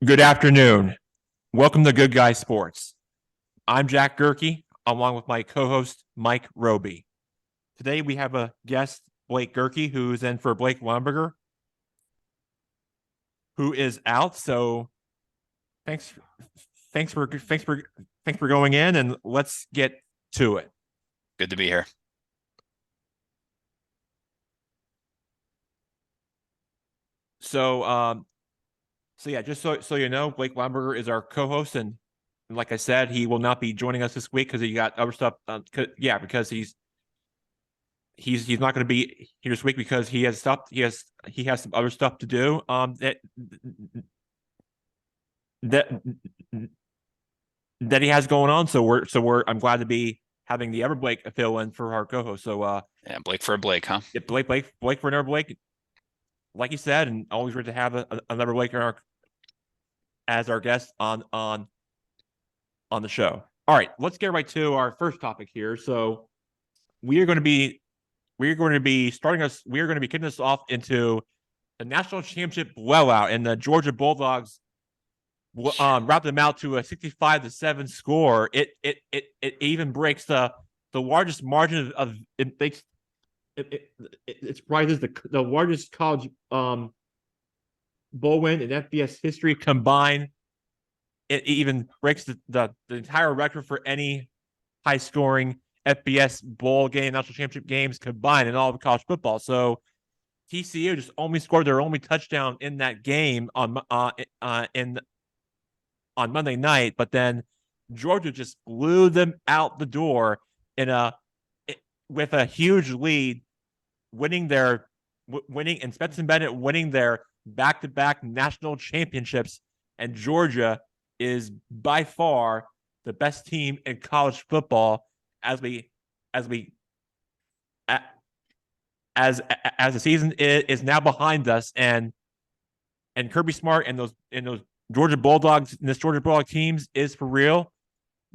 Good afternoon. Welcome to Good Guy Sports. I'm Jack Gerke, along with my co-host Mike Roby. Today we have a guest, Blake Gerke, who's in for Blake Lumberger, who is out. So thanks, thanks for going in, and let's get to it. Good to be here. So, yeah, just so you know, Blake Lumberger is our co-host, and like I said, he will not be joining us this week because he got other stuff. Because he's not going to be here this week because he has stuff. He has some other stuff to do. That that he has going on. So I'm glad to be having the other Blake fill in for our co-host. So Yeah, Blake for a Blake, huh? yeah, Blake for another Blake, like you said, and always great to have another Blake as our guest on the show. All right, let's get right to our first topic here. So we are going to be kicking us off into the national championship blowout, and the Georgia Bulldogs wrapped them out to a 65-7 score. It even breaks the largest margin of it makes it's probably the largest college bowl win in FBS history combined. It even breaks the entire record for any high scoring FBS bowl game, national championship games combined in all of college football. So TCU just only scored their only touchdown in that game on Monday night, but then Georgia just blew them out the door in a with a huge lead, winning and Stetson Bennett winning their back-to-back national championships, and Georgia is by far the best team in college football as we as we as the season is now behind us, and Kirby Smart and those Georgia Bulldogs and this Georgia Bulldog teams is for real.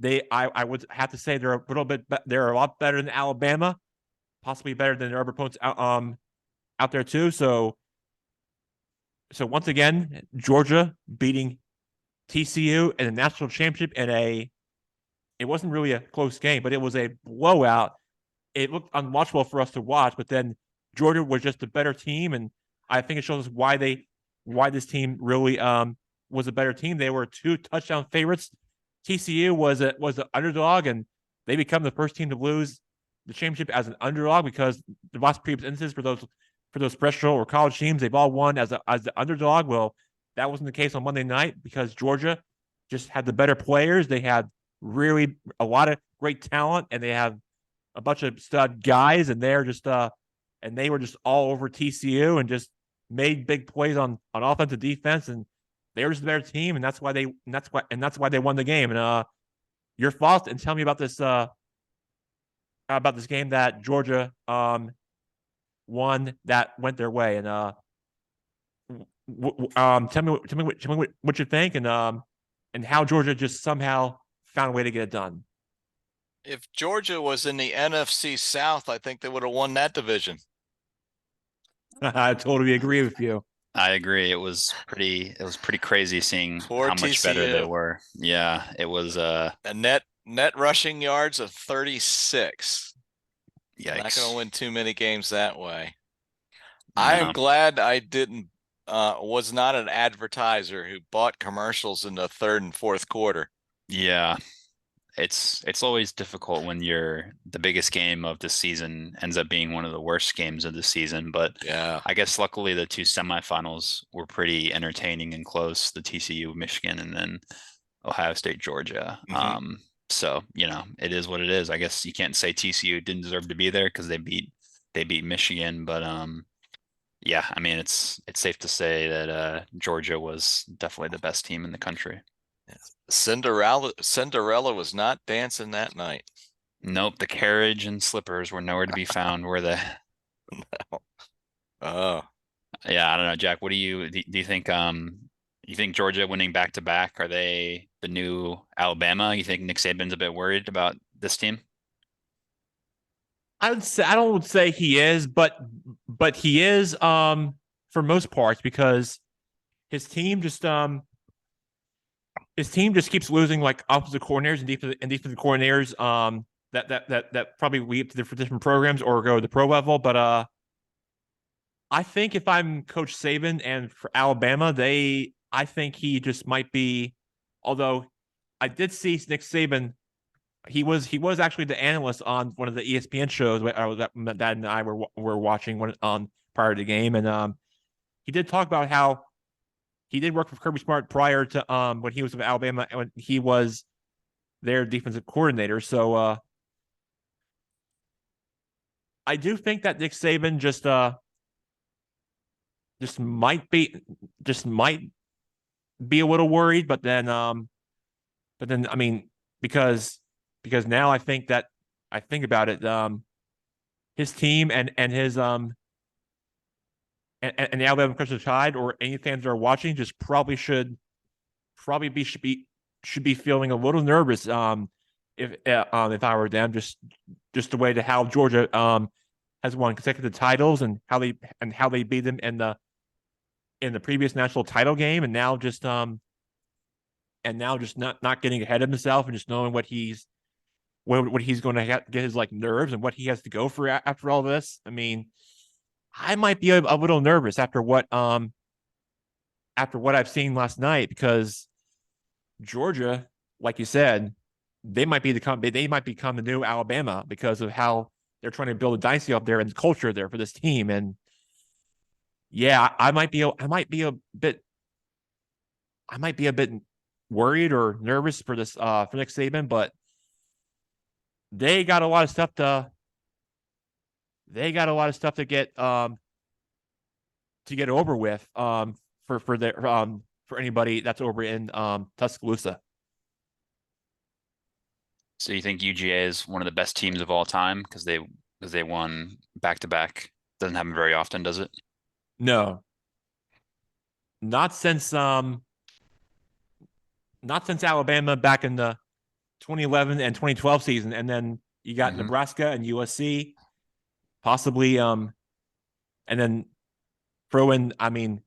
I would have to say they're a lot better than Alabama, possibly better than their other opponents out there too. So once again, Georgia beating TCU in a national championship it wasn't really a close game, but it was a blowout. It looked unwatchable for us to watch, but then Georgia was just a better team, and I think it shows us why this team really was a better team. They were 2 touchdown favorites. TCU was an underdog, and they become the first team to lose the championship as an underdog because the last previous instances for those professional or college teams, they've all won as the underdog. Well, that wasn't the case on Monday night because Georgia just had the better players. They had really a lot of great talent, and they have a bunch of stud guys, and they were just all over TCU and just made big plays on offensive defense, and they were just a better team, and that's why they won the game. And your thoughts, and tell me about this game that Georgia won that went their way, and tell me what you think, and how Georgia just somehow found a way to get it done. If Georgia was in the NFC South, I think they would have won that division. I totally agree with you. I agree. It was pretty crazy seeing Poor how much better they were. Yeah, it was a net rushing yards of 36. Yikes. Not going to win too many games that way. I am glad I was not an advertiser who bought commercials in the third and fourth quarter. Yeah. It's always difficult when the biggest game of the season ends up being one of the worst games of the season. But yeah, I guess luckily the 2 semifinals were pretty entertaining and close, the TCU Michigan and then Ohio State Georgia. Mm-hmm. So, it is what it is. I guess you can't say TCU didn't deserve to be there because they beat Michigan. But yeah, I mean it's safe to say that Georgia was definitely the best team in the country. Cinderella was not dancing that night. Nope, the carriage and slippers were nowhere to be found, were they? No. Oh. Yeah, I don't know, Jack. What do you think? You think Georgia winning back to back, are they the new Alabama? You think Nick Saban's a bit worried about this team? I don't say he is, but he is for most parts because his team just his team just keeps losing like offensive coordinators and defensive coordinators that probably leave to different programs or go to the pro level. But I think if I'm Coach Saban and for Alabama, I think he just might be. Although I did see Nick Saban, he was actually the analyst on one of the ESPN shows that Dad and I were watching when prior to the game, and he did talk about how he did work for Kirby Smart prior to when he was with Alabama when he was their defensive coordinator. So I do think that Nick Saban just might be a little worried, but then I mean because now I think about it, his team and his and the Alabama Crimson Tide or any fans that are watching just probably should be feeling a little nervous if I were them, just the way to how Georgia has won consecutive titles and how they beat them in the previous national title game, and now just not getting ahead of himself and just knowing what he's going to get his like nerves and what he has to go for after all this. I mean, I might be a little nervous after what I've seen last night, because Georgia, like you said, they might become the new Alabama because of how they're trying to build a dynasty up there and the culture there for this team. And yeah, I might be a bit worried or nervous for this for Nick Saban, but they got a lot of stuff to get over with for anybody that's over in Tuscaloosa. So you think UGA is one of the best teams of all time because they won back to back? Doesn't happen very often, does it? No, not since Alabama back in the 2011 and 2012 season, and then you got Nebraska and USC, possibly and then throw in Army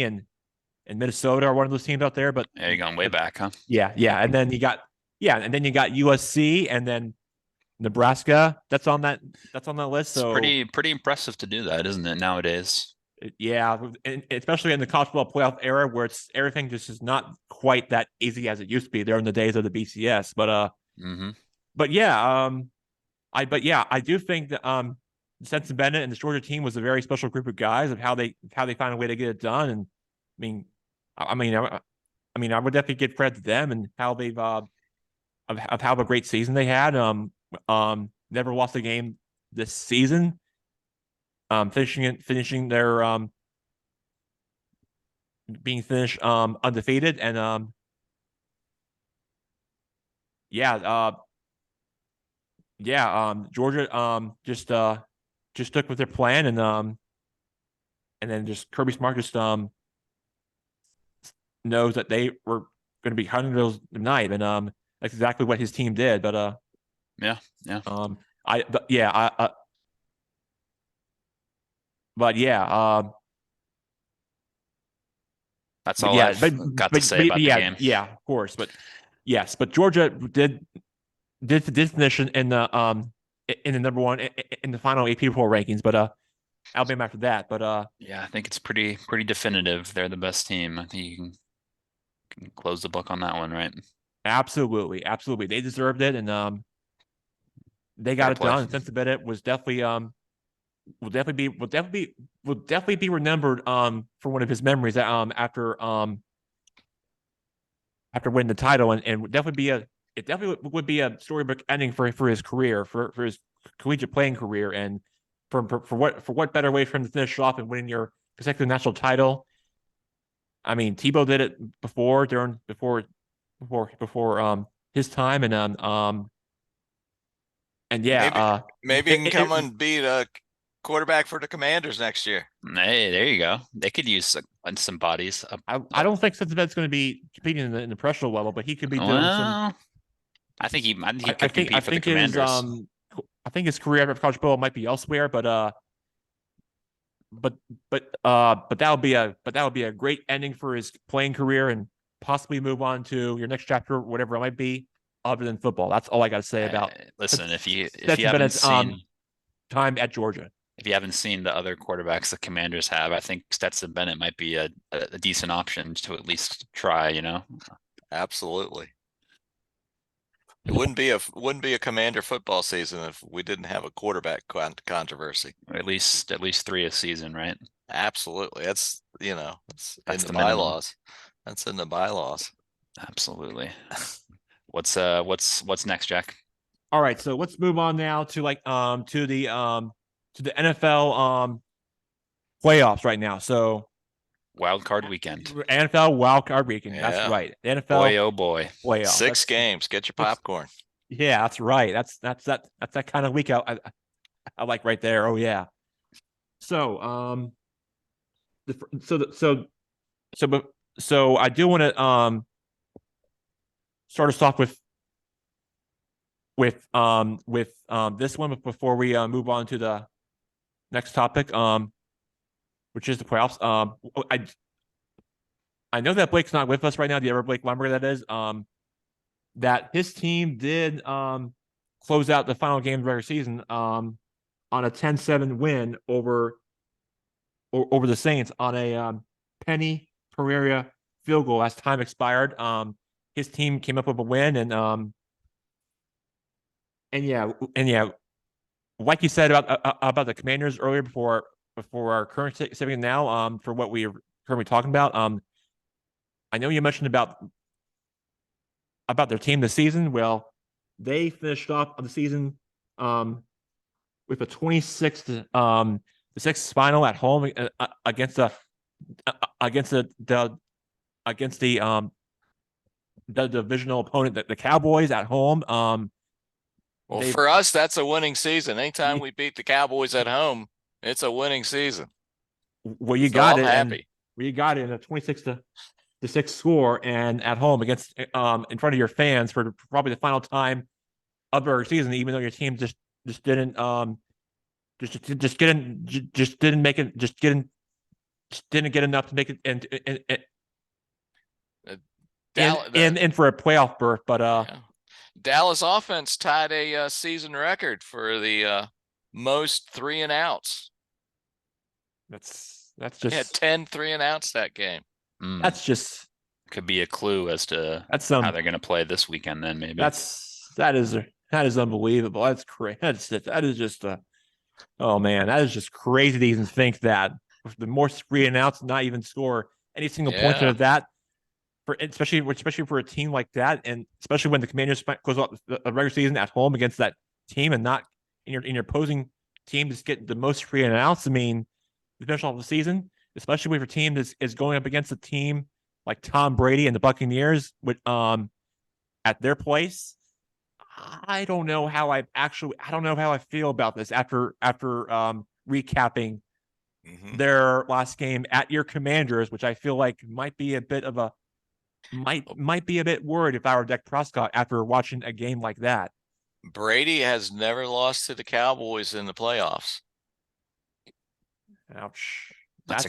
and Minnesota are one of those teams out there. But yeah, you're going way back, huh? Yeah, and then you got USC and then Nebraska. That's on that list. It's so pretty impressive to do that, isn't it, nowadays? Yeah, and especially in the college football playoff era where everything just is not quite that easy as it used to be there in the days of the BCS. But I do think that Stetson Bennett and the Georgia team was a very special group of guys of how they found a way to get it done. And I would definitely give credit to them and how they've of how a great season they had. Never lost a game this season. Finishing their being finished undefeated, and Georgia just stuck with their plan, and then just Kirby Smart just knows that they were going to be hunting those tonight, and that's exactly what his team did. But yeah. That's all I've got to say about the game. Yeah, of course, but yes, but Georgia did finish in the number one in the final AP poll rankings, but Alabama after that. But yeah, I think it's pretty definitive. They're the best team. I think you can close the book on that one, right? Absolutely, they deserved it, and they got it done. Stetson Bennett was definitely will definitely be remembered for one of his memories after winning the title, and would definitely would be a storybook ending for his career, for his collegiate playing career, and for what better way for him to finish off and winning your consecutive national title. I mean, Tebow did it before his time, and yeah, maybe he can come and beat a quarterback for the Commanders next year. Hey, there you go. They could use some bodies. I don't think Stetson Bennett's going to be competing in the professional level, but he could be doing some. I think he could compete for the Commanders. I think his career after college football might be elsewhere, but that would be a great ending for his playing career, and possibly move on to your next chapter, whatever it might be, other than football. That's all I got to say about. Listen, if you Stetson haven't Bennett's seen time at Georgia. If you haven't seen the other quarterbacks the Commanders have, I think Stetson Bennett might be a decent option to at least try, you know? Absolutely. It wouldn't be a Commander football season if we didn't have a quarterback controversy. At least 3 a season, right? Absolutely. That's in That's the the minimum. bylaws. That's in the bylaws. Absolutely. What's next, Jack? All right, so let's move on now to the NFL playoffs right now. So Wild card weekend. NFL wild card weekend. Yeah. That's right. The NFL Boy, oh boy. playoffs. 6 games. Get your popcorn. Yeah, that's right. That's that kind of week I like right there. Oh yeah. So so I do want to start us off with this one before we move on to the next topic, which is the playoffs. I know that Blake's not with us right now. The other Blake Lumber that is, that his team did close out the final game of the regular season on a 10-7 win over the Saints on a Penny Pereira field goal as time expired. His team came up with a win, and yeah, like you said about the Commanders earlier before our current segment now, for what we are currently talking about. I know you mentioned about their team this season. Well, they finished off the season with a 26-6 final at home against the divisional opponent, the Cowboys at home. Well, for us, that's a winning season. Anytime we beat the Cowboys at home, it's a winning season. Well, you got it. Happy. You got it in a 26-6 score and at home against in front of your fans for probably the final time of our season, even though your team just didn't get enough to make it in for a playoff berth. But yeah. Dallas offense tied a season record for the most 3-and-outs. That's just, had 10 3-and-outs that game. That's just could be a clue as to how they're going to play this weekend. Then maybe that is unbelievable. That's crazy. That is just oh man, that is just crazy to even think that the more 3-and-outs not even score any single point of that. Especially for a team like that, and especially when the Commanders close out the regular season at home against that team, and not in your opposing team just get the most 3-and-outs. I mean, to finish off the season, especially when your team is going up against a team like Tom Brady and the Buccaneers with at their place. I don't know how I feel about this after recapping their last game at your Commanders, which I feel like might be a bit worried if I were Dak Prescott after watching a game like that. Brady has never lost to the Cowboys in the playoffs. Ouch. That's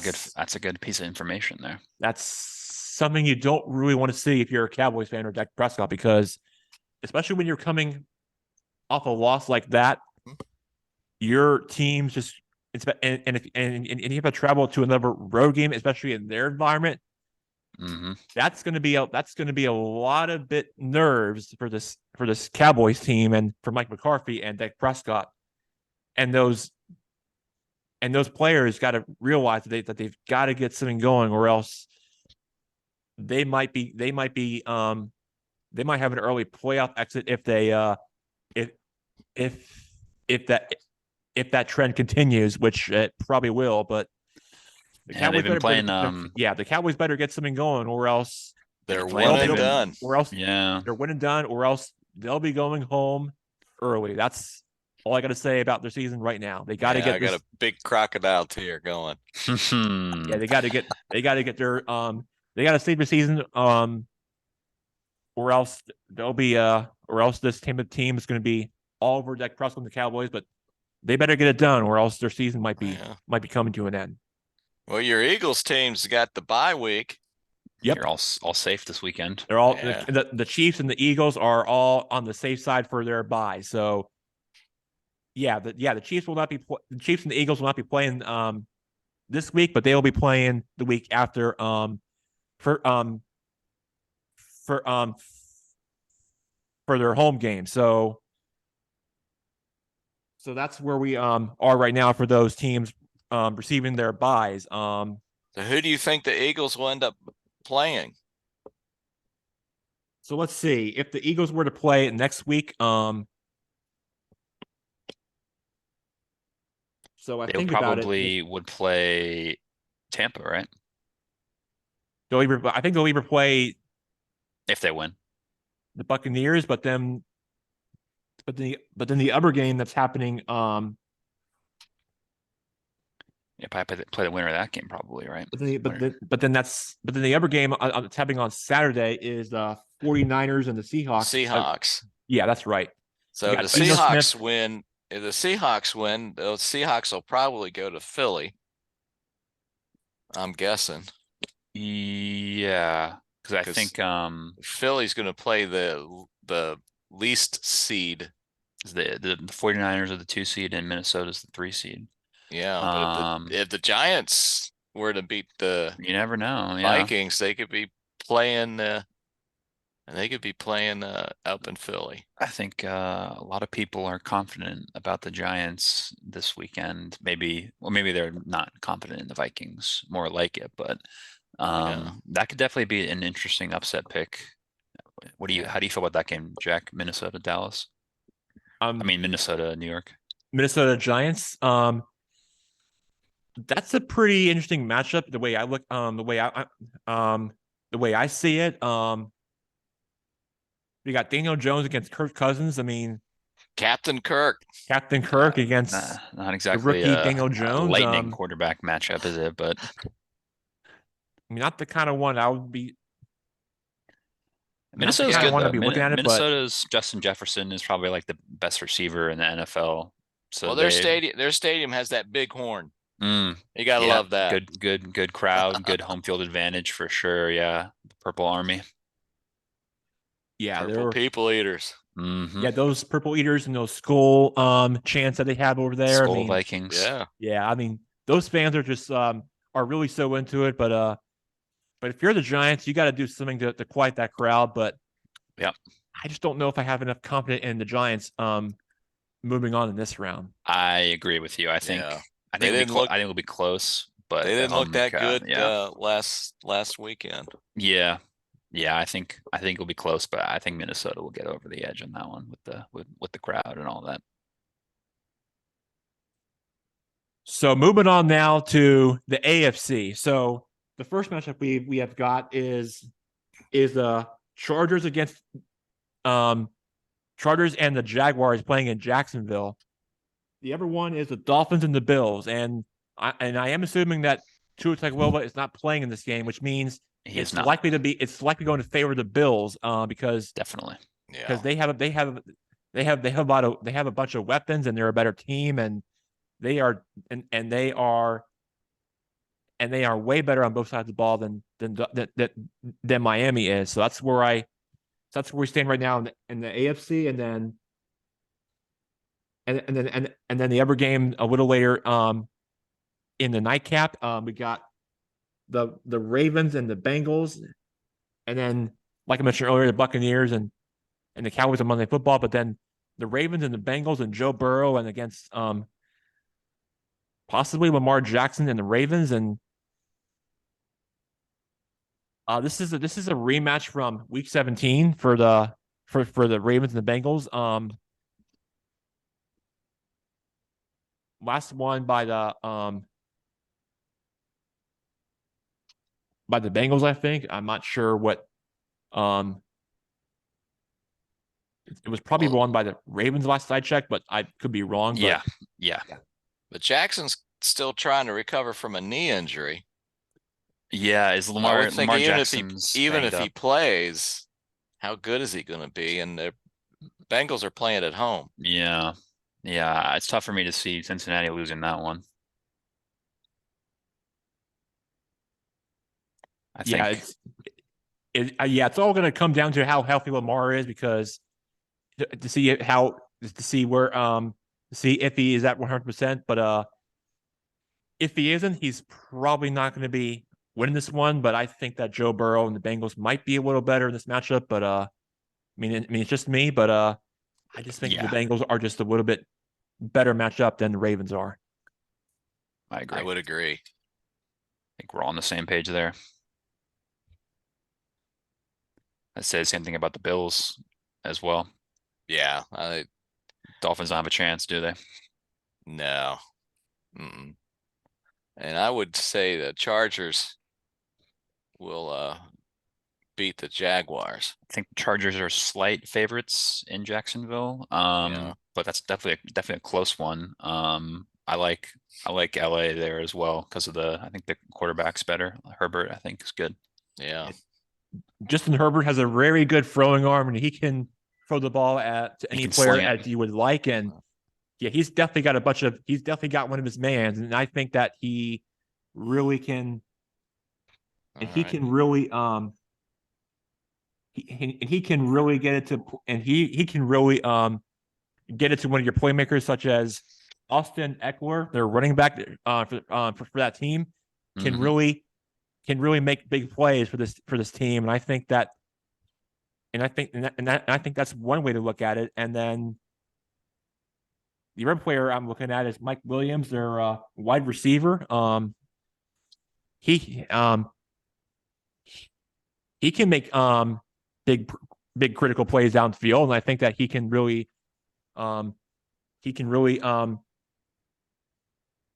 a good piece of information there. That's something you don't really want to see if you're a Cowboys fan or Dak Prescott, because especially when you're coming off a loss like that, your team's just and you have to travel to another road game, especially in their environment. That's going to be a lot of bit nerves for this Cowboys team and for Mike McCarthy and Dak Prescott, and those players got to realize that they've got to get something going, or else they might have an early playoff exit if that trend continues, which it probably will, but. The Cowboys better get something going, or else they're one and done. They're one and done, or else they'll be going home early. That's all I got to say about their season right now. They got to get. I got a big crocodile tear going. Yeah, they got to get their they got to save the season, or else they'll be or else this team is going to be all over Dak Prescott and the Cowboys. But they better get it done, or else their season might be coming to an end. Well, your Eagles team's got the bye week. Yep. You're all safe this weekend. They're all Yeah. the Chiefs and the Eagles are all on the safe side for their bye. So the Chiefs will not be the Chiefs and the Eagles will not be playing this week, but they will be playing the week after for for um for their home game. So that's where we are right now for those teams receiving their byes. So who do you think the Eagles will end up playing? So let's see if the Eagles were to play next week. So I They think about it. probably would play Tampa, right? I think they'll either play If they win. the Buccaneers, but then the other game that's happening. Yeah, probably play the winner of that game, probably, right? But then the other game that's happening on Saturday is the 49ers and the Seahawks. Seahawks. Yeah, that's right. So if the Seahawks win, the Seahawks will probably go to Philly. I'm guessing. Yeah, because I think Philly's going to play the least seed. The 49ers are the 2 seed and Minnesota's the 3 seed. Yeah, but if the Giants were to beat the you never know, Vikings, they could be playing up in Philly. I think a lot of people are confident about the Giants this weekend. Maybe they're not confident in the Vikings, more like it, but that could definitely be an interesting upset pick. How do you feel about that game, Jack? Minnesota, Dallas? I mean Minnesota, New York. Minnesota Giants. That's a pretty interesting matchup. The way I look, the way I see it. We got Daniel Jones against Kirk Cousins. I mean, Captain Kirk against not exactly the rookie Daniel Jones. Lightning quarterback matchup, is it? But I mean, not the kind of one I would be. Minnesota's good. Want to be looking at it, Minnesota's Justin Jefferson is probably like the best receiver in the NFL. So their stadium has that big horn. You gotta love that. Good crowd, good home field advantage for sure. Yeah, the Purple Army. Yeah, Purple people eaters. Mm-hmm. Yeah, those purple eaters and those skull chants that they have over there. Skull Vikings. Yeah. I mean, those fans are just are really so into it. But if you're the Giants, you got to do something to quiet that crowd. But yeah, I just don't know if I have enough confidence in the Giants moving on in this round. I agree with you. I think it'll be close, but they didn't look that good last weekend. Yeah. I think it'll be close, but I think Minnesota will get over the edge on that one with the crowd and all that. So moving on now to the AFC. So the first matchup we have got is the Chargers against Chargers and the Jaguars playing in Jacksonville. The other one is the Dolphins and the Bills, and I am assuming that Tua Tagovailoa is not playing in this game, which means it's likely going to favor the Bills because definitely because they have a bunch of weapons and they're a better team and they are way better on both sides of the ball than Miami is. So that's where we stand right now in the AFC, and then the other game a little later in the nightcap we got the Ravens and the Bengals, and then like I mentioned earlier, the Buccaneers and the Cowboys on Monday Football, but then the Ravens and the Bengals and Joe Burrow and against possibly Lamar Jackson and the Ravens, and this is a rematch from Week 17 for the Ravens and the Bengals. Last one by the Bengals, I think. I'm not sure what. It was probably won by the Ravens last I checked, but I could be wrong. Yeah. But Jackson's still trying to recover from a knee injury. Yeah, is Lamar Jackson's even if he plays, how good is he going to be? And the Bengals are playing at home. Yeah, it's tough for me to see Cincinnati losing that one. Yeah, it's all going to come down to how healthy Lamar is, because to see if he is at 100%. But if he isn't, he's probably not going to be winning this one. But I think that Joe Burrow and the Bengals might be a little better in this matchup. But it's just me. But I just think the Bengals are just a little bit better matchup than the Ravens are. I agree. I would agree. I think we're all on the same page there. I'd say the same thing about the Bills as well. Yeah, Dolphins don't have a chance, do they? No. Mm-mm. And I would say the Chargers will beat the Jaguars. I think the Chargers are slight favorites in Jacksonville. Yeah. But that's definitely a close one. I like LA there as well because of I think the quarterback's better. Herbert, I think, is good. Yeah. Justin Herbert has a very good throwing arm, and he can throw the ball to any player as you would like. And yeah, he's definitely got one of his mans, and I think that he really can. And he can really he can really get it to, and he can really get it to one of your playmakers, such as Austin Eckler, their running back for that team, can really make big plays for this team. And I think that's one way to look at it. And then the other player I'm looking at is Mike Williams, their wide receiver. He can make big critical plays downfield, and I think that he can really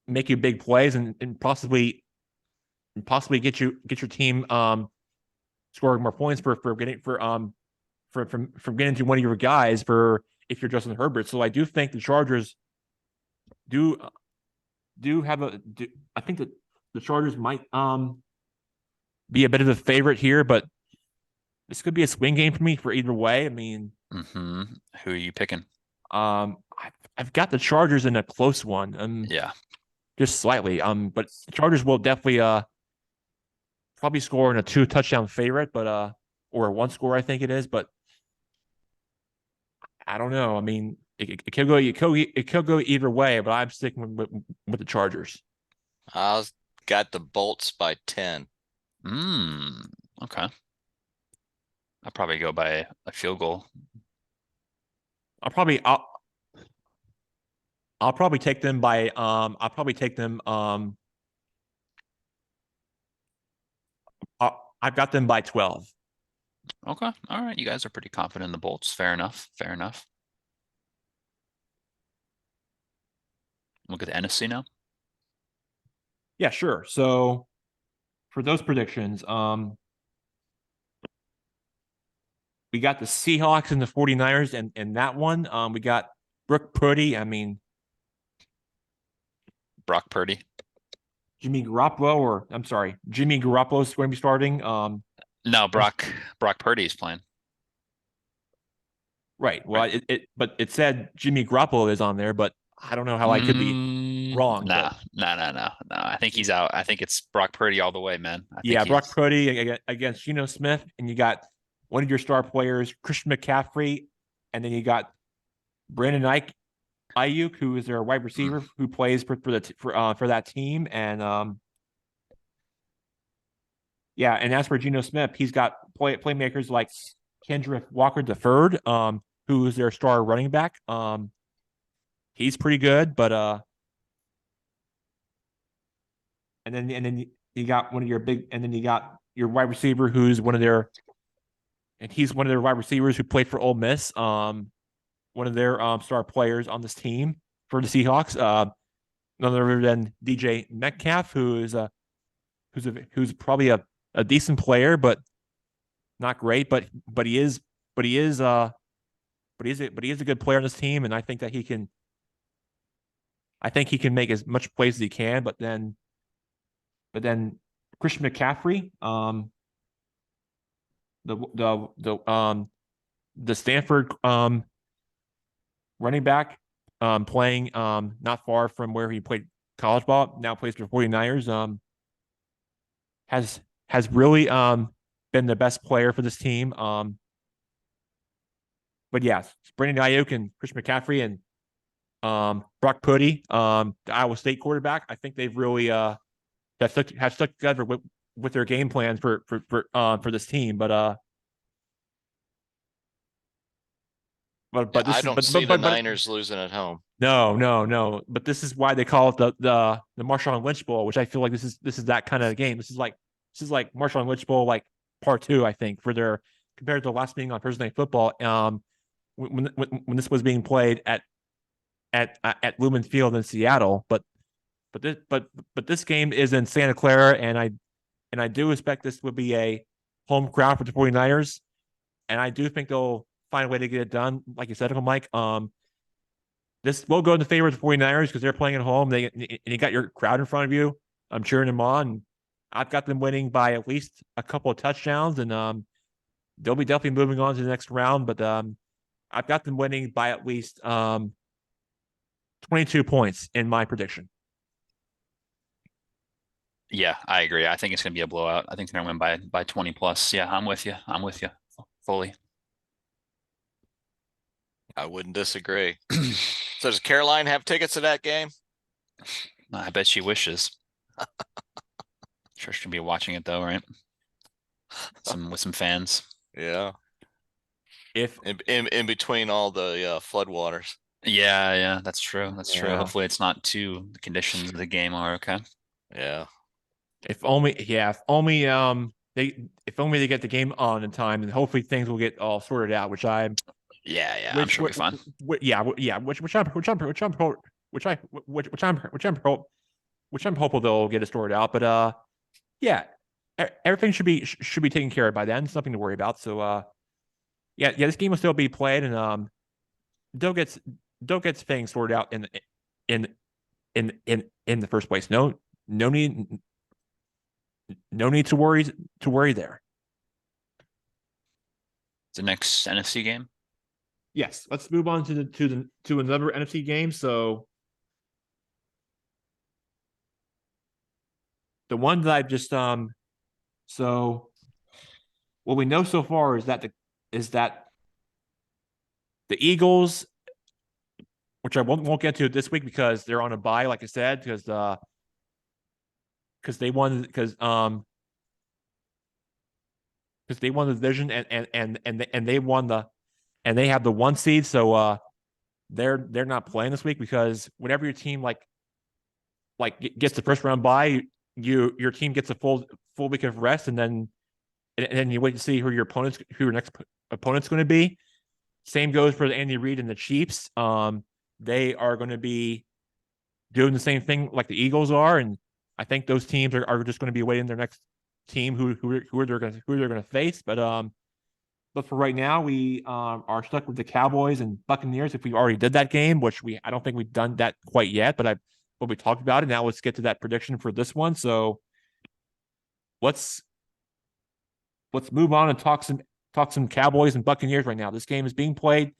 make you big plays and possibly get your team scoring more points from getting to one of your guys for if you're Justin Herbert. So I do think the Chargers I think that the Chargers might be a bit of a favorite here, but this could be a swing game for me for either way. I mean, who are you picking? I've got the Chargers in a close one. Yeah, just slightly. But the Chargers will definitely probably score in a 2-touchdown favorite, but or a 1 score, I think it is. But I don't know. I mean, it could go either way, but I'm sticking with the Chargers. I've got the Bolts by 10. Okay. I'll probably go by a field goal. I'll probably take them by I've got them by 12. Okay. All right. You guys are pretty confident in the Bolts. Fair enough. Fair enough. Look at the NFC now. Yeah, sure. So for those predictions, we got the Seahawks and the 49ers, and in that one, we got Brock Purdy. I mean, Brock Purdy. Jimmy Garoppolo is going to be starting. No, Brock Purdy is playing. Right. Well, but it said Jimmy Garoppolo is on there, but I don't know how I could be wrong. No. I think he's out. I think it's Brock Purdy all the way, man. Brock Purdy against Geno Smith, and you got one of your star players, Christian McCaffrey, and then you got Brandon Ayuk, who is their wide receiver who plays for that team, and and as for Geno Smith, he's got playmakers like Kendrick Walker III, who is their star running back. He's pretty good, but and then you got one of your you got your wide receiver who's he's one of their wide receivers who played for Ole Miss. One of their star players on this team for the Seahawks. None other than DJ Metcalf, who's probably a decent player, but not great. But he is a good player on this team, and I think that he can make as much plays as he can. But then Christian McCaffrey, the Stanford running back, playing not far from where he played college ball, now plays for 49ers, has really been the best player for this team. But yeah, Brandon Ayuk and Chris McCaffrey and Brock Purdy, the Iowa State quarterback. I think they've really have stuck together with their game plans for this team. But I this is don't see the but Niners losing at home. no. But this is why they call it the Marshawn Lynch Bowl, which I feel like this is that kind of game. This is like Marshawn Lynch Bowl like part two, I think, for their compared to the last being on Thursday Night Football. When this was being played at Lumen Field in Seattle, but this game is in Santa Clara, and I do expect this would be a home crowd for the 49ers, and I do think they'll find a way to get it done, like you said, Mike. This will go in the favor of the 49ers because they're playing at home. And you got your crowd in front of you. I'm cheering them on. And I've got them winning by at least a couple of touchdowns, and they'll be definitely moving on to the next round. But I've got them winning by at least 22 points in my prediction. Yeah, I agree. I think it's going to be a blowout. I think they're going to win by 20 plus. Yeah, I'm with you. I'm with you fully. I wouldn't disagree. So does Caroline have tickets to that game? I bet she wishes. Sure, she'll be watching it though, right? With some fans. Yeah. If in between all the floodwaters. Yeah, that's true. That's true. Yeah. Hopefully, it's not too. The conditions of the game are okay. Yeah. If only they get the game on in time, and hopefully things will get all sorted out. Which I'm I'm sure it'll be fun. Which I'm hopeful they'll get it sorted out. But yeah, everything should be taken care of by then. It's nothing to worry about. So yeah, this game will still be played, and Doe gets things sorted out in the first place. No need to worry there. The next NFC game. Yes, let's move on to another NFC game. So the one that I've just so what we know so far is that the Eagles, which I won't get to this week because they're on a bye, like I said, because they won because they won the division and they won and they have the 1 seed, so they're not playing this week because whenever your team like gets the first round bye, your team gets a full week of rest, and then you wait to see who your next opponent's going to be. Same goes for Andy Reid and the Chiefs. They are going to be doing the same thing like the Eagles are, and I think those teams are just going to be waiting their next team who they're going to face. But for right now, we are stuck with the Cowboys and Buccaneers. If we already did that game, which I don't think we've done that quite yet, but we talked about it. Now let's get to that prediction for this one. So let's move on and talk some Cowboys and Buccaneers right now. This game is being played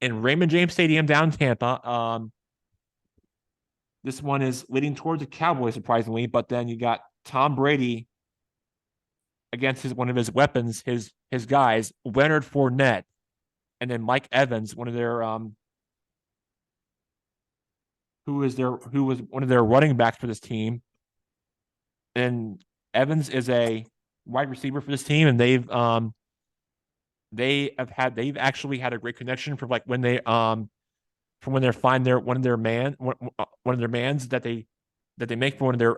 in Raymond James Stadium down in Tampa. This one is leading towards the Cowboys, surprisingly, but then you got Tom Brady against one of his weapons, his guys, Leonard Fournette, and then Mike Evans, one of their who was one of their running backs for this team. And Evans is a wide receiver for this team, and they've actually had a great connection from like when they from when they find one of their mans that they make for one of their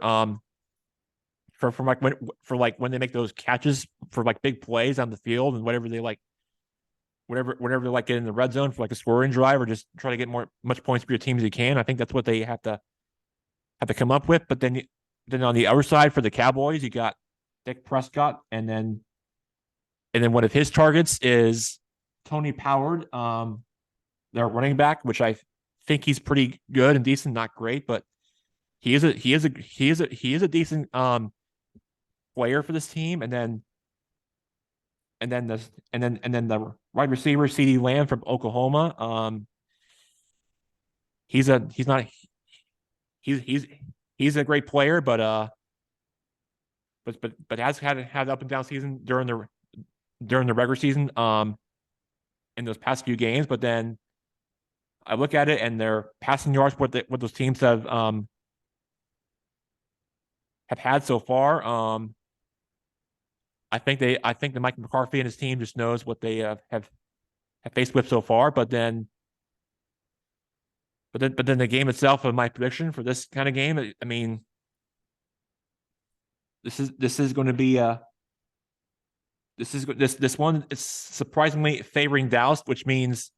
when they make those catches for like big plays on the field and whenever they get in the red zone for like a scoring drive or just try to get much points for your team as you can. I think that's what they have to come up with. But then on the other side for the Cowboys, you got Dak Prescott, and then one of his targets is Tony Pollard, their running back, which I think he's pretty good and decent, not great, but he is a decent player for this team. And then the wide receiver CeeDee Lamb from Oklahoma. He's a great player, but has had up and down season during the during the regular season in those past few games, but then I look at it and their passing yards, what those teams have had so far. I think that Mike McCarthy and his team just knows what they have faced with so far. But then the game itself, of my prediction for this kind of game, I mean, this is going to be this one is surprisingly favoring Dallas, which means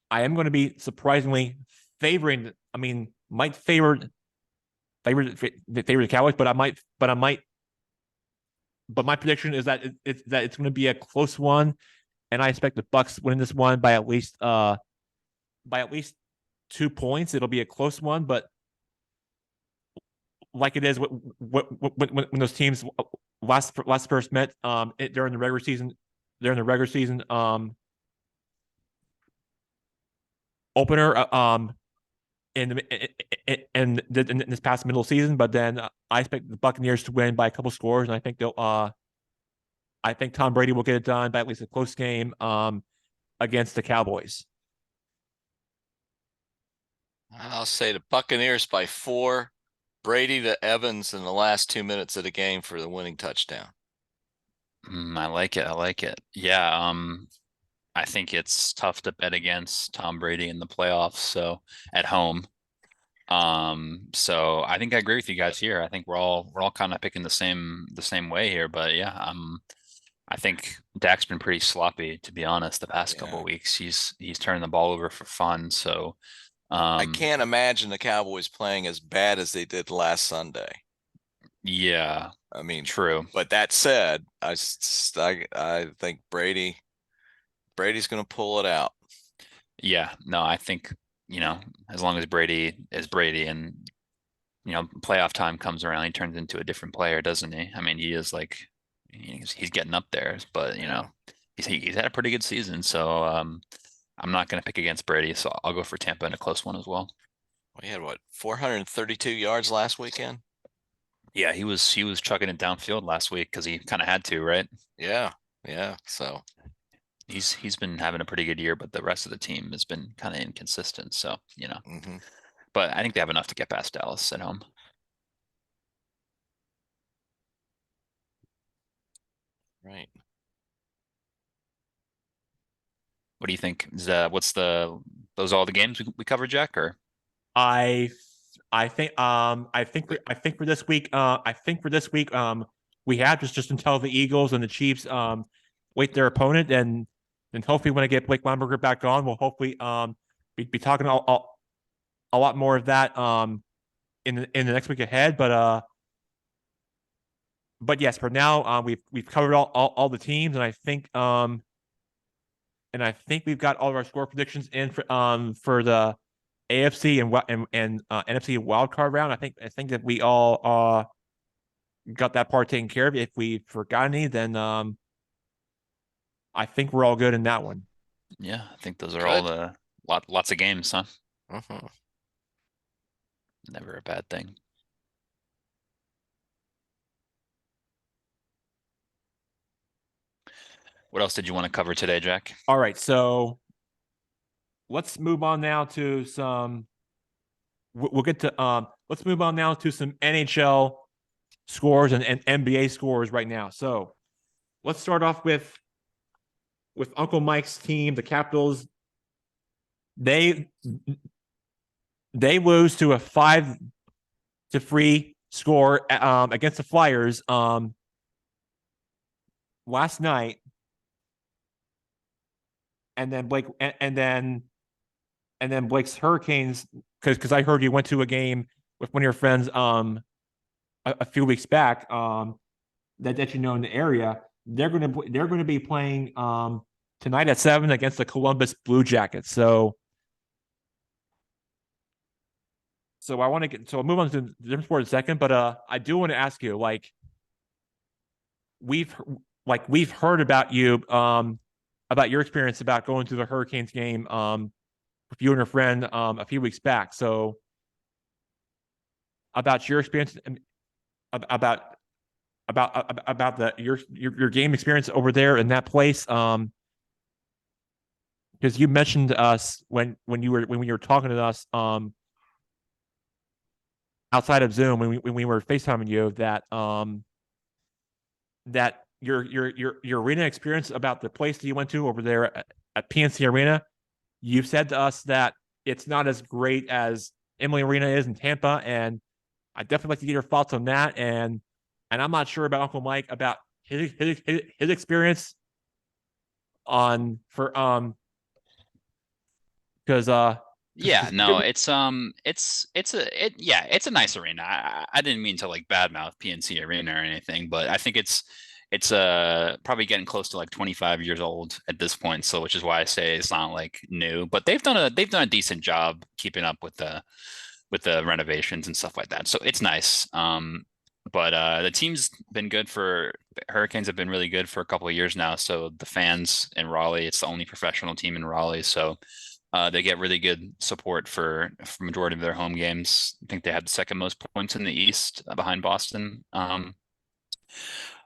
I am going to be surprisingly favoring. I mean, might favor the Cowboys, but my prediction is that it's going to be a close one, and I expect the Bucks winning this one by at least 2 points. It'll be a close one, but like it is when those teams last first met during the regular season opener in this past middle season. But then I expect the Buccaneers to win by a couple scores, and I think I think Tom Brady will get it done by at least a close game against the Cowboys. I'll say the Buccaneers by 4. Brady to Evans in the last 2 minutes of the game for the winning touchdown. I like it. I like it. Yeah. I think it's tough to bet against Tom Brady in the playoffs. So at home. So I think I agree with you guys here. I think we're all kind of picking the same way here. But yeah, I think Dak's been pretty sloppy, to be honest, the past couple of weeks. He's turning the ball over for fun. So I can't imagine the Cowboys playing as bad as they did last Sunday. Yeah, I mean, true. But that said, I think Brady's going to pull it out. Yeah, no, I think, as long as Brady is Brady and, playoff time comes around, he turns into a different player, doesn't he? I mean, he is like, he's getting up there, but, he's had a pretty good season. So I'm not going to pick against Brady. So I'll go for Tampa in a close one as well. We had 432 yards last weekend? Yeah, he was chucking it downfield last week because he kind of had to, right? Yeah. So he's been having a pretty good year, but the rest of the team has been kind of inconsistent. So, but I think they have enough to get past Dallas at home. Right. What do you think? Those all the games we covered, Jack? Or I think for this week we have just until the Eagles and the Chiefs wait their opponent, and hopefully when I get Blake Weinberger back on, we'll hopefully be talking a lot more of that in the next week ahead. But yes, for now we've covered all the teams, and I think we've got all of our score predictions in for the AFC and NFC wildcard round. I think that we all got that part taken care of. If we forgot any, then I think we're all good in that one. Yeah, I think those are all the lots of games, huh? Never a bad thing. What else did you want to cover today, Jack? All right, so let's move on now to some. We'll get to let's move on now to some NHL scores and NBA scores right now. So let's start off with Uncle Mike's team, the Capitals. They lose to a 5-3 score against the Flyers last night. And then Blake's Hurricanes, because I heard you went to a game with one of your friends a few weeks back that in the area. They're going to be playing tonight at 7 against the Columbus Blue Jackets. So I'll move on to the different sport in a second, but I do want to ask you, we've heard about you about your experience about going to the Hurricanes game with you and your friend a few weeks back. So about your experience about about your game experience over there in that place. Because you mentioned to us when you were talking to us outside of Zoom when we were FaceTiming you that your arena experience about the place that you went to over there at PNC Arena. You've said to us that it's not as great as Emily Arena is in Tampa, and I definitely like to get your thoughts on that. And I'm not sure about Uncle Mike about his experience on for because Yeah, no, it's it's a nice arena. I didn't mean to like badmouth PNC Arena or anything, but I think it's probably getting close to like 25 years old at this point, so which is why I say it's not like new, but they've done a decent job keeping up with the renovations and stuff like that. So it's nice. But the team's been good for Hurricanes have been really good for a couple of years now. So the fans in Raleigh, it's the only professional team in Raleigh. So they get really good support for majority of their home games. I think they had the second most points in the East behind Boston. So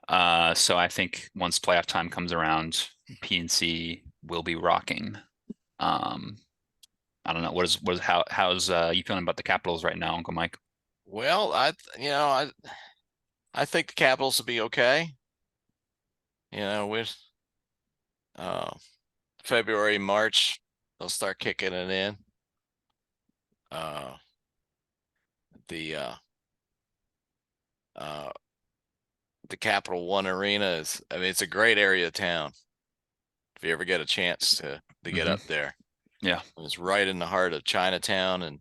I think once playoff time comes around, PNC will be rocking. I don't know. How's you feeling about the Capitals right now, Uncle Mike? Well, I think the Capitals will be okay. With February, March, they'll start kicking it in. The Capital One Arena it's a great area of town. If you ever get a chance to get up there. Yeah. It's right in the heart of Chinatown and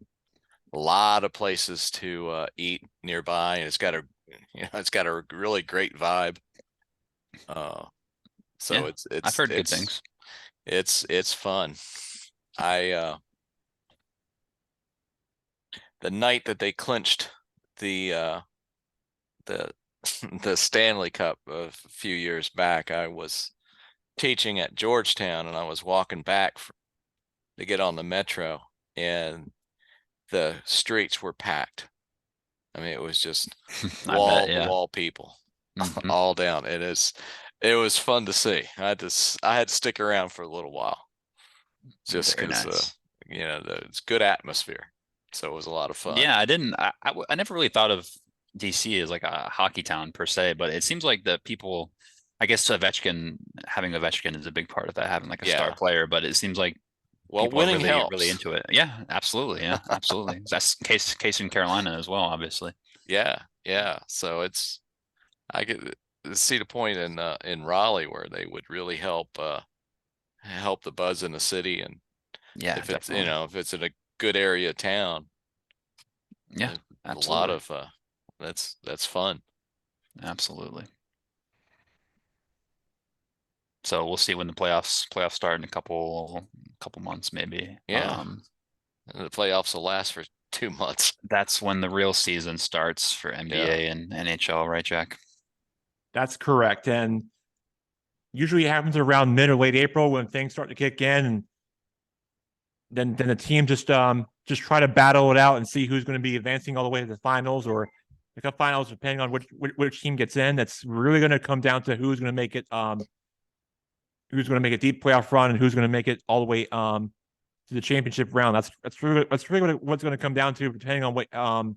a lot of places to eat nearby, and it's got a really great vibe. So yeah, I've heard good things. It's fun. The night that they clinched the the Stanley Cup a few years back, I was teaching at Georgetown, and I was walking back to get on the metro, and the streets were packed. I mean, it was just wall to wall people all down. It was fun to see. I had to stick around for a little while just because nice. It's good atmosphere. So it was a lot of fun. Yeah, I never really thought of DC as like a hockey town per se, but it seems like the people, I guess having Ovechkin is a big part of that, having like a star player, but it seems like winning helps. Really into it. Yeah, absolutely. Yeah, absolutely. That's case in Carolina as well, obviously. Yeah. So I could see the point in Raleigh where they would really help the buzz in the city, and if it's if it's in a good area of town. Yeah, absolutely. A lot of that's fun. Absolutely. So we'll see when the playoffs start in a couple months, maybe. Yeah. And the playoffs will last for 2 months. That's when the real season starts for NBA and NHL, right, Jack? That's correct. And usually it happens around mid or late April when things start to kick in, and then the team just try to battle it out and see who's going to be advancing all the way to the finals or the cup finals, depending on which team gets in. That's really going to come down to who's going to make it who's going to make a deep playoff run and who's going to make it all the way to the championship round. That's really what's going to come down to, depending on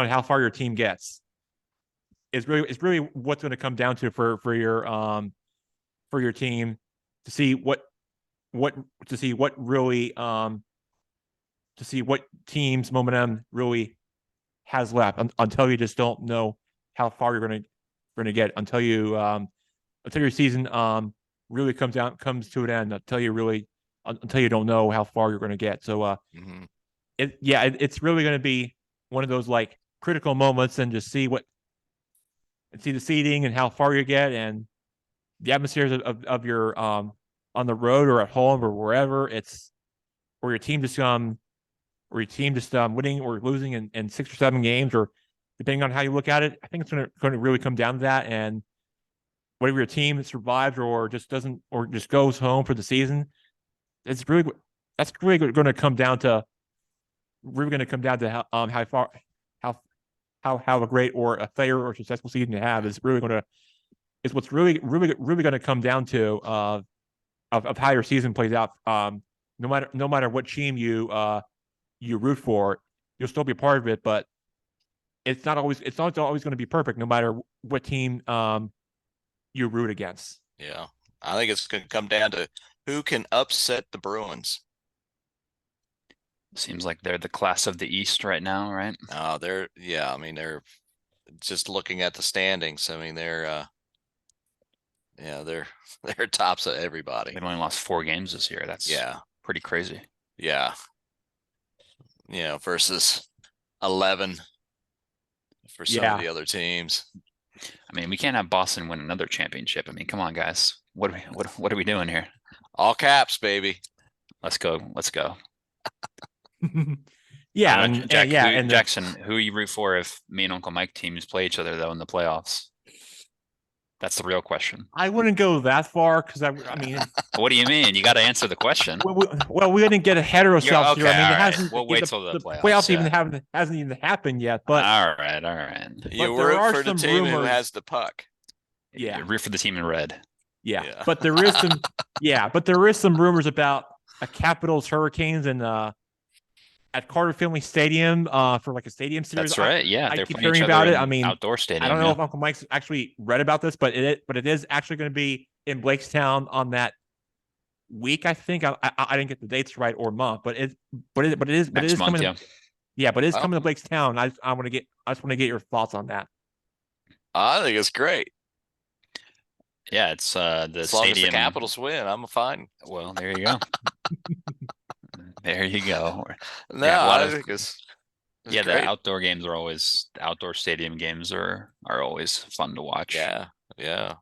how far your team gets. It's really what's going to come down to for your team to see what team's momentum really has left, until you just don't know how far you're going to get, until your season really comes to an end, until you don't know how far you're going to get. So it's really going to be one of those like critical moments, and just see the seeding and how far you get, and the atmospheres of your on the road or at home or wherever, it's where your team just winning or losing in 6 or 7 games, or depending on how you look at it. I think it's going to really come down to that. And whatever your team survives or just doesn't, or just goes home for the season, that's really going to come down to how how a great or a failure or successful season you have is what's really going to come down to of how your season plays out. No matter what team you root for, you'll still be a part of it, but it's not always going to be perfect no matter what team you root against. Yeah. I think it's going to come down to who can upset the Bruins. Seems like they're the class of the East right now, right? I mean, they're just looking at the standings. I mean, they're tops of everybody. They've only lost 4 games this year. That's pretty crazy. Yeah. Versus 11 for some of the other teams. I mean, we can't have Boston win another championship. I mean, come on, guys. What are we doing here? All caps, baby. Let's go. Let's go. Jackson, who you root for if me and Uncle Mike teams play each other though in the playoffs? That's the real question. I wouldn't go that far because I mean, what do you mean? You got to answer the question. We didn't get ahead of ourselves here. I mean, it hasn't. We'll wait till the playoffs. Playoffs hasn't even happened yet. But all right. You root for the team who has the puck. Yeah, you root for the team in red. Yeah, but there is some. But there is some rumors about a Capitals Hurricanes and at Carter Finley Stadium for like a stadium series. That's right. Yeah, I they're keep playing hearing each about other it. I mean, outdoor stadium. I don't know if Uncle Mike's actually read about this, but it is actually going to be in Blakestown on that week. I think I didn't get the dates right or month, but it is coming. But it is coming to Blakestown. I just want to get your thoughts on that. I think it's great. Yeah, it's the as long as the Capitals win, I'm fine. Well, there you go. There you go. No, I think it's great. The outdoor stadium games are always fun to watch. Yeah.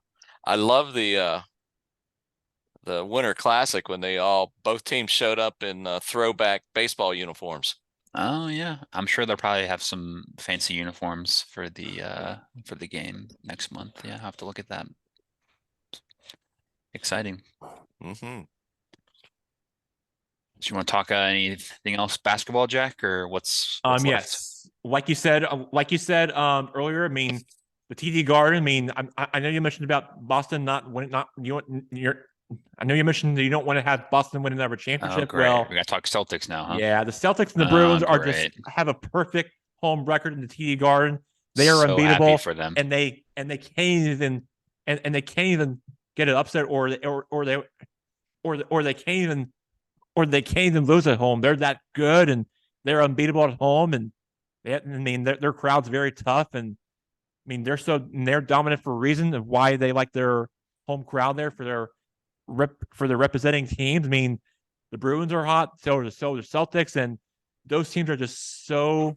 I love the Winter Classic when both teams showed up in throwback baseball uniforms. Oh yeah, I'm sure they'll probably have some fancy uniforms for the game next month. Yeah, I'll have to look at that. Exciting. Mm-hmm. Do you want to talk anything else basketball, Jack, or what's yes, like you said earlier. I mean, the TD Garden. I mean, I know you mentioned about Boston not winning. I know you mentioned that you don't want to have Boston win another championship. Oh, great. Well, we got to talk Celtics now, huh? Yeah, the Celtics and the Bruins have a perfect home record in the TD Garden. They are unbeatable happy for them, and they can't even get an upset or they can't even lose at home. They're that good and they're unbeatable at home. And their crowd's very tough. And I mean, they're dominant for a reason of why they like their home crowd there for their representing teams. I mean, the Bruins are hot, so are the Celtics, and those teams are just they're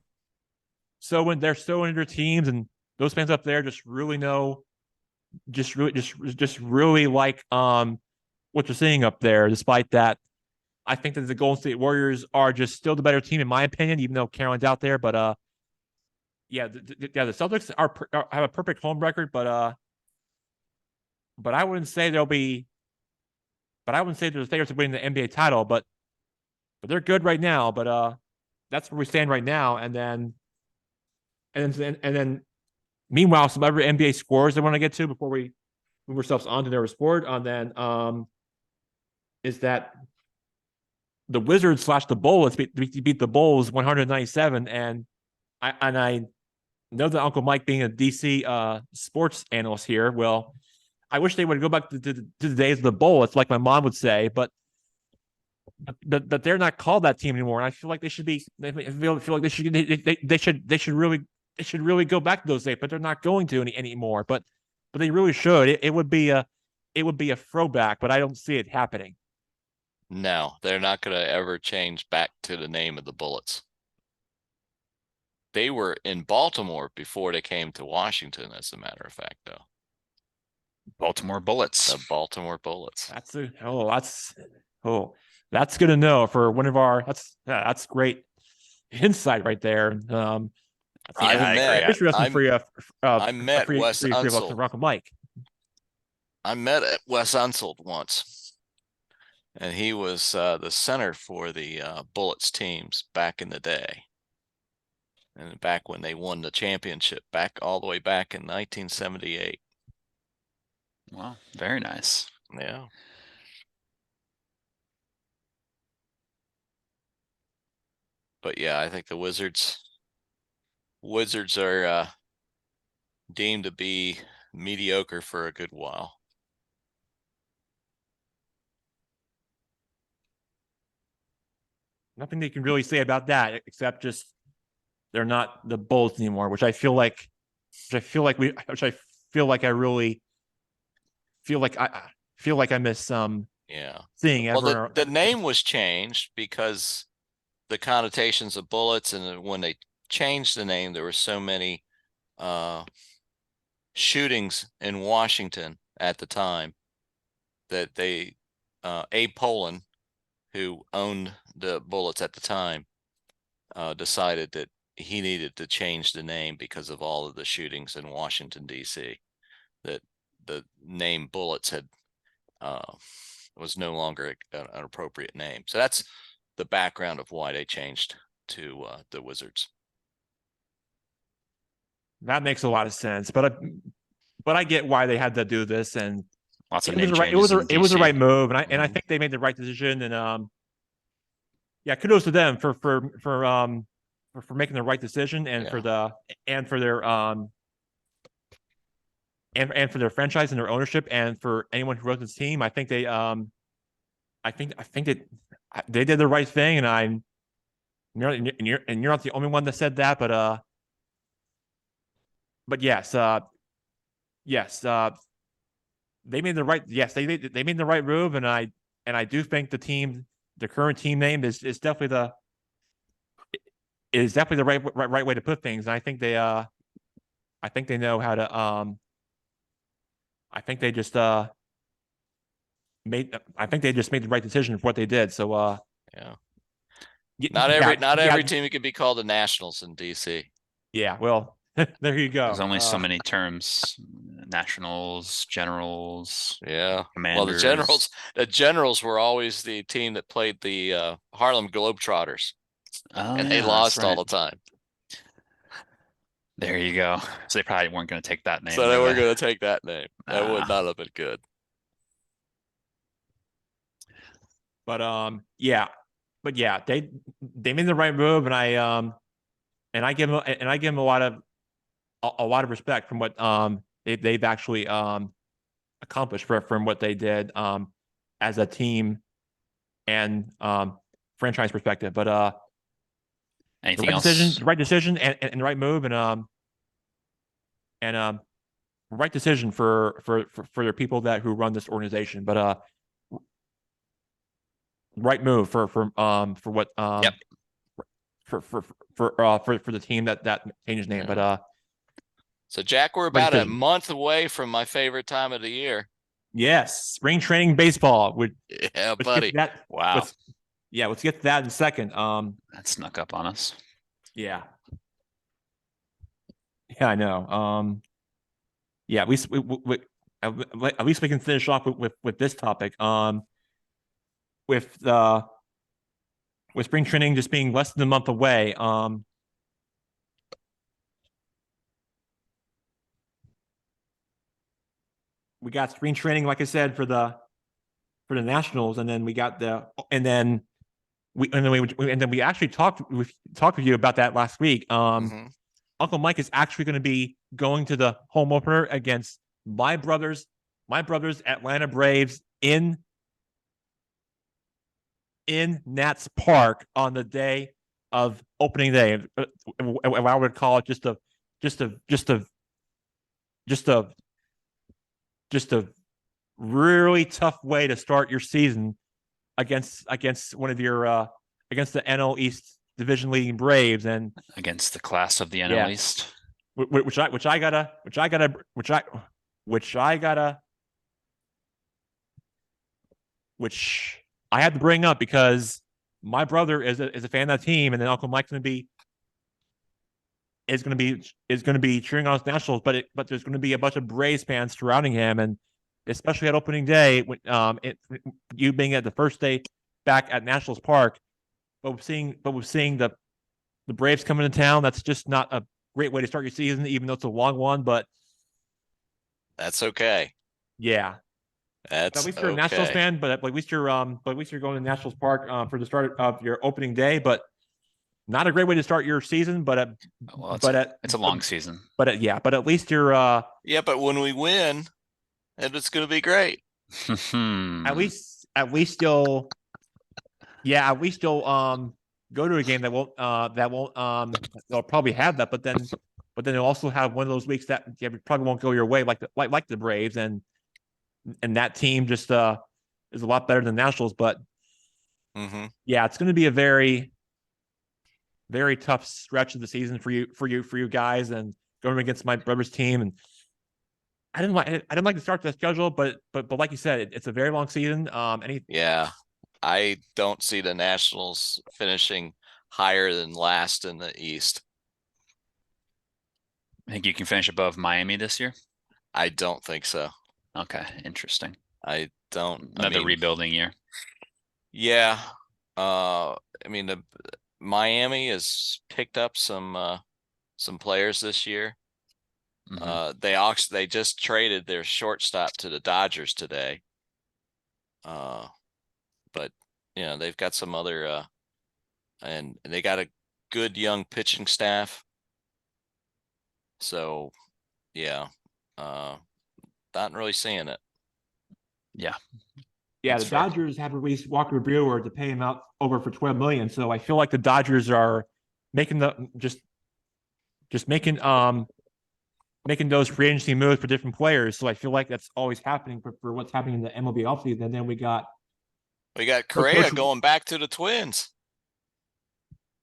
so into their teams, and those fans up there just really know, just really like what you're seeing up there. Despite that, I think that the Golden State Warriors are just still the better team in my opinion, even though Carolina's out there. But the Celtics have a perfect home record, but I wouldn't say they're the favorites to win the NBA title, but they're good right now. But that's where we stand right now. And then meanwhile, some other NBA scores I want to get to before we move ourselves on to their sport. And then is that the Wizards / the Bulls beat the Bulls 197, and I know that Uncle Mike being a DC sports analyst here, well, I wish they would go back to the days of the Bullets, like my mom would say, but they're not called that team anymore. And I feel like they should be. I feel like they should really go back to those days, but they're not going to anymore. But they really should. It would be a throwback, but I don't see it happening. No, they're not going to ever change back to the name of the Bullets. They were in Baltimore before they came to Washington, as a matter of fact, though. Baltimore Bullets. The Baltimore Bullets. That's good to know for one of our. That's great insight right there. I met Wes Unseld. Mike. I met Wes Unseld once, and he was the center for the Bullets teams back in the day. And back when they won the championship, back all the way back in 1978. Wow, very nice. Yeah. But yeah, I think the Wizards are deemed to be mediocre for a good while. Nothing they can really say about that except just they're not the Bulls anymore, which I feel like I really feel like I miss Yeah. seeing Well, ever. the name was changed because the connotations of bullets, and when they changed the name, there were so many shootings in Washington at the time that they Abe Poland, who owned the Bullets at the time, decided that he needed to change the name because of all of the shootings in Washington, D.C. That the name Bullets had was no longer an appropriate name. So that's the background of why they changed to the Wizards. That makes a lot of sense, but I get why they had to do this, and Lots of it was name the right changes in it was the DC. right move, and I Mhm. think they made the right decision, and yeah, kudos to them for making the right decision and for Yeah. their and for their franchise and their ownership and for anyone who wrote this team. I think they I think that they did the right thing, and you're not the only one that said that, but yes, they made the right they made the right move, and I do think the current team name is definitely the right way to put things. And I think they know how to I think they just made the right decision for what they did. So Yeah. yeah, Not every team can be called the Nationals in DC. yeah, well, there you go. There's only so many terms: nationals, generals, Yeah. Well, commanders. the Generals were always the team that played the Harlem Globetrotters, Oh and they yeah, that's lost all right. the time. There you go. So they probably weren't going to take that name. So they were were going to take that name. That would Ah. not have been good. But yeah, they made the right move, and I give them a lot of respect from what they've actually accomplished from what they did as a team and franchise perspective. But Anything else? the right decision, and the right move, and right decision for their people who run this organization. But right move for what Yep. for the team that changed his name. Yeah. But So Jack, we're right about a decision. month away from my favorite time of the year. Yes, spring training baseball. Yeah, buddy. Wow. Let's get to that in a second. That snuck up on us. Yeah. Yeah, I know. Yeah, at least at least we can finish off with this topic. With spring training just being less than a month away. We got spring training, like I said, for the Nationals, and then we got we actually talked with you about that last week. Mhm. Uncle Mike is actually going to be going to the home opener against my brother's Atlanta Braves in Nats Park on the day of opening day. I would call it just a really tough way to start your season against one of your against the NL East division leading Braves, and Against the class of the NL Yeah. East. which I gotta which I had to bring up because my brother is a fan of that team, and then Uncle Mike's going to be cheering on his Nationals, but there's going to be a bunch of Braves fans surrounding him, and especially at opening day, you being at the first day back at Nationals Park, but we're seeing the Braves coming to town. That's just not a great way to start your season, even though it's a long one. But That's okay. yeah, That's at least you're a Nationals okay. fan. But at least you're going to Nationals Park for the start of your opening day. But not a great way to start your season. Well, it's a long season. But at least you're Yeah, but when we win, it's going to be great. at least you'll go to a game that won't they'll probably have that, but then they'll also have one of those weeks that probably won't go your way, like the Braves, and that team just is a lot better than the Nationals. But yeah, it's going to be a very, very tough stretch of the season for you guys, and going against my brother's team. And I didn't like to start the schedule, but like you said, it's a very long season. Yeah, I don't see the Nationals finishing higher than last in the East. I think you can finish above Miami this year. I don't think so. Okay, interesting. I don't. Another rebuilding year. Yeah. I mean, the Miami has picked up some players this year. They just traded their shortstop to the Dodgers today. But they've got some other and they got a good young pitching staff. So yeah, not really seeing it. Yeah. Yeah, the Dodgers have released Walker Buehler to pay him out over for $12 million. So I feel like the Dodgers are making making those free agency moves for different players. So I feel like that's always happening for what's happening in the MLB offseason. And then we got Correa going back to the Twins.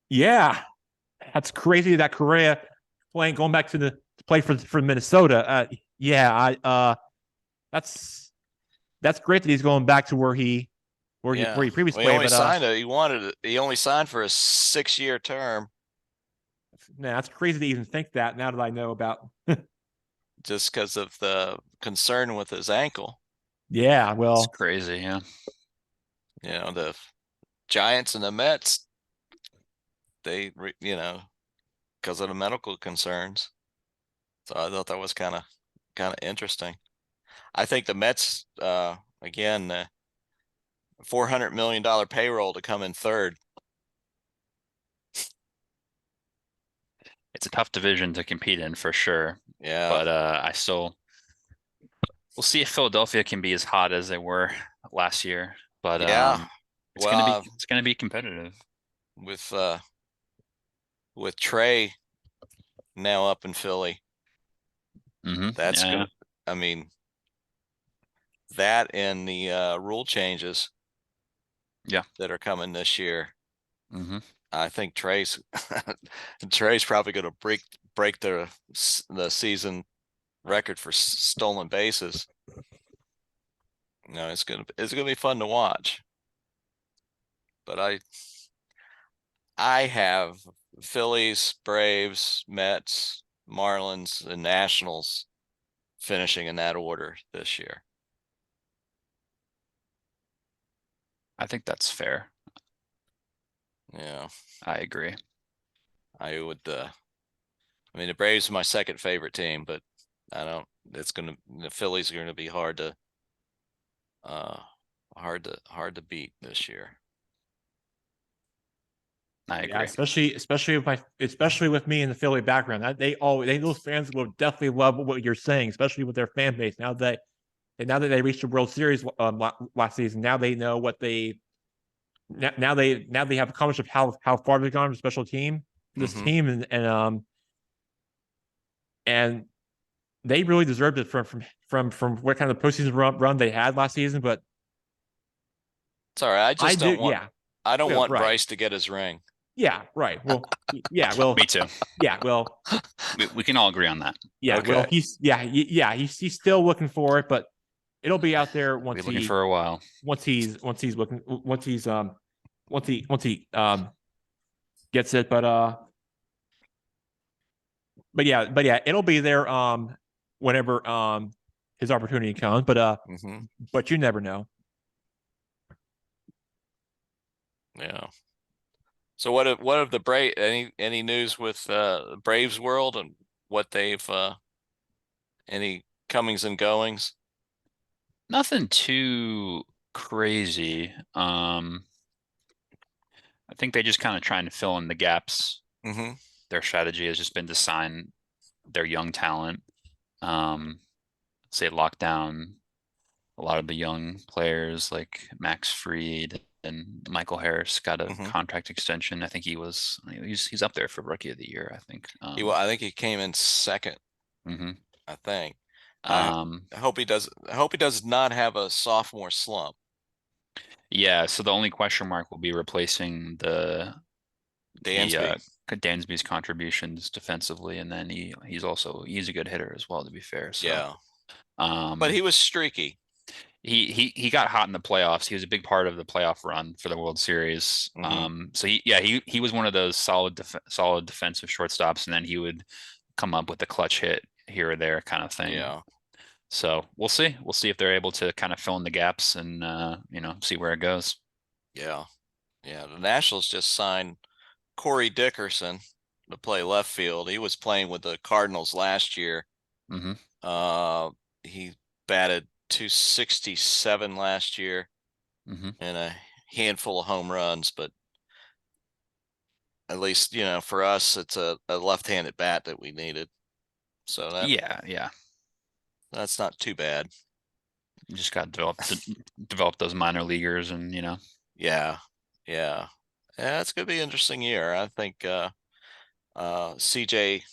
Yeah, that's crazy that Correa going back to play for Minnesota. That's great that he's going back to where he previously played. He only signed for a 6-year term. That's crazy to even think that now that I know about. Just because of the concern with his ankle. Yeah, well, it's crazy. Yeah. The Giants and the Mets, they, because of the medical concerns. So I thought that was kind of interesting. I think the Mets, again, $400 million payroll to come in third. It's a tough division to compete in for sure. Yeah. But we'll see if Philadelphia can be as hot as they were last year. But yeah, it's gonna be competitive. With Trey now up in Philly. That's gonna. I mean, that and the rule changes. Yeah, that are coming this year. I think Trey's probably going to break the season record for stolen bases. It's gonna be fun to watch. But I have Phillies, Braves, Mets, Marlins, and Nationals finishing in that order this year. I think that's fair. Yeah, I agree. I would. I mean, the Braves are my second favorite team, but the Phillies are going to be hard to beat this year. I agree. Yeah, especially with me in the Philly background. Those fans will definitely love what you're saying, especially with their fan base. Now that they reached the World Series last season, now they know what they now they have a knowledge of how far they've gone with a special team for this team, and they really deserved it from what kind of postseason run they had last season. But it's all right. I don't want Bryce to get his ring. Yeah, right. Well, yeah, well, me too. Yeah, well, we can all agree on that. Yeah, okay. Well, he's still looking for it, but it'll be out there once looking for a while. Once he gets it, but yeah, it'll be there whenever his opportunity comes, but you never know. Yeah. So what of the Brave? Any news with Braves world and what they've any comings and goings? Nothing too crazy. I think they just kind of trying to fill in the gaps. Mm-hmm. Their strategy has just been to sign their young talent. Say lock down a lot of the young players like Max Fried and Michael Harris got a Mhm. contract extension. I think he's up there for rookie of the year, I think. I think he came in second. Mhm. I think. Um, I hope he does. I hope he does not have a sophomore slump. yeah, so the only question mark will be replacing the Dansby. Dansby's contributions defensively, and then he's a good hitter as well, to be fair. So Yeah, um but he was streaky. he got hot in the playoffs. He was a big part of the playoff run for the World Series. Mhm. So he was one of those solid defensive shortstops, and then he would come up with a clutch hit here or there kind of thing. Yeah, So we'll see. We'll see if they're able to kind of fill in the gaps and see where it goes. yeah, yeah. The Nationals just signed Corey Dickerson to play left field. He was playing with the Cardinals last year. Hmm. He batted 267 last year Hmm. and a handful of home runs, but at least, for us, it's a left-handed bat that we needed. So Yeah. that's not too bad. You just got to develop those minor leaguers, and Yeah. Yeah. Yeah, it's gonna be an interesting year. I think CJ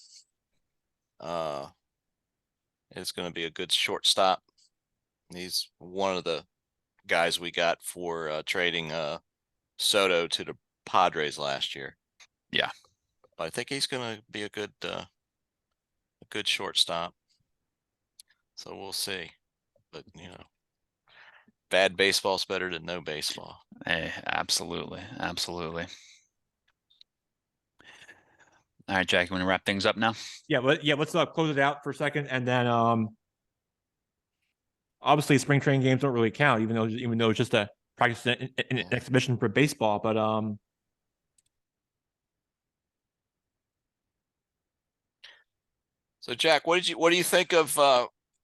is gonna be a good shortstop. He's one of the guys we got for trading Soto to the Padres last year. Yeah. But I think he's gonna be a good shortstop. So we'll see. But bad baseball's better than no baseball. Hey, absolutely. All right, Jack, you want to wrap things up now? Yeah, let's close it out for a second, and then obviously spring training games don't really count, even though it's just a practice an exhibition for baseball. But So Jack, what do you think of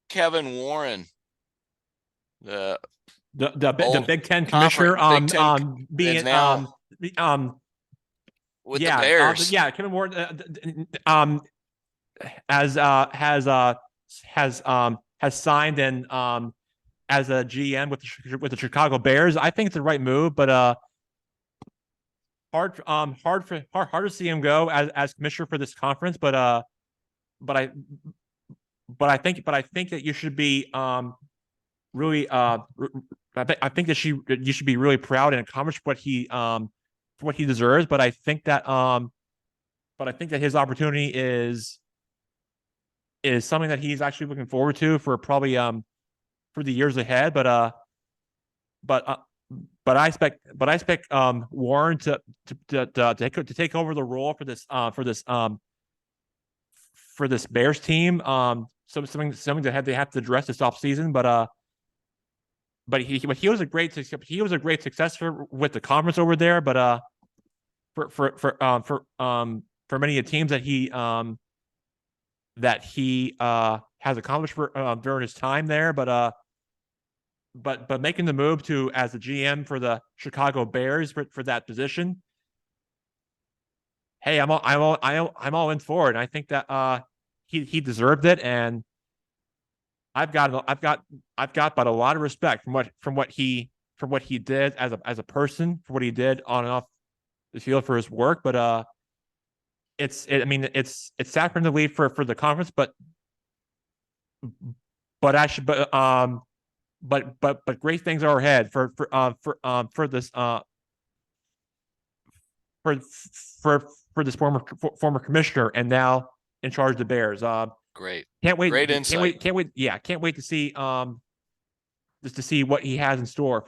Kevin Warren? The the Big Ten conference, commissioner Big Ten being is now with the Bears. Kevin Ward as has signed and as a GM with the Chicago Bears. I think it's the right move, but hard to see him go as commissioner for this conference. But I think that you should be really I think that you should be really proud and accomplish what he deserves. But I think that his opportunity is something that he's actually looking forward to for probably for the years ahead. But I expect Warren to take over the role for this Bears team. Something that they have to address this offseason. But he was a great success with the conference over there. But for many of the teams that he has accomplished during his time there. But making the move to as the GM for the Chicago Bears for that position, hey, I'm all in for it. And I think that he deserved it, and I've got but a lot of respect from what he did as a person, for what he did on and off the field for his work. But it's sad for him to leave for the conference, but actually, but great things are ahead for this this former commissioner and now in charge of the Bears. Great. Can't wait. Great insight. Can't wait. Yeah, can't wait to see just to see what he has in store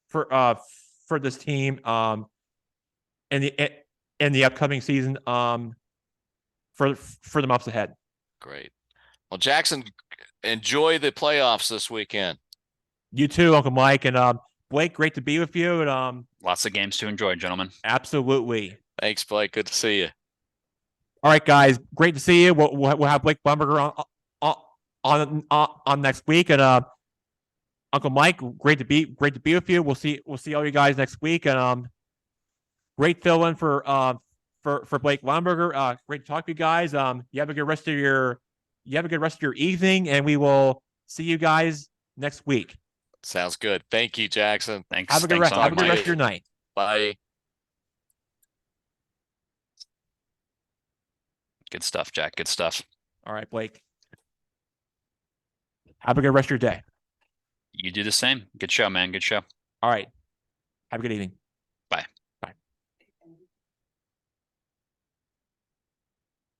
for this team in the upcoming season for the months ahead. Great. Well, Jackson, enjoy the playoffs this weekend. You too, Uncle Mike, and Blake, great to be with you. And Lots of games to enjoy, gentlemen. absolutely. Thanks, Blake. Good to see you. All right, guys, great to see you. We'll have Blake Blumberger on next week, and Uncle Mike, great to be with you. We'll see all you guys next week, and great fill in for Blake Blumberger. Great to talk to you guys. You have a good rest of your evening, and we will see you guys next week. Sounds good. Thank you, Jackson. Thanks. Have a good Thanks, rest. Have a good Mike. rest of your night. Bye. Good stuff, Jack. Good stuff. All right, Blake. Have a good rest of your day. You do the same. Good show, man. Good show. All right. Have a good evening.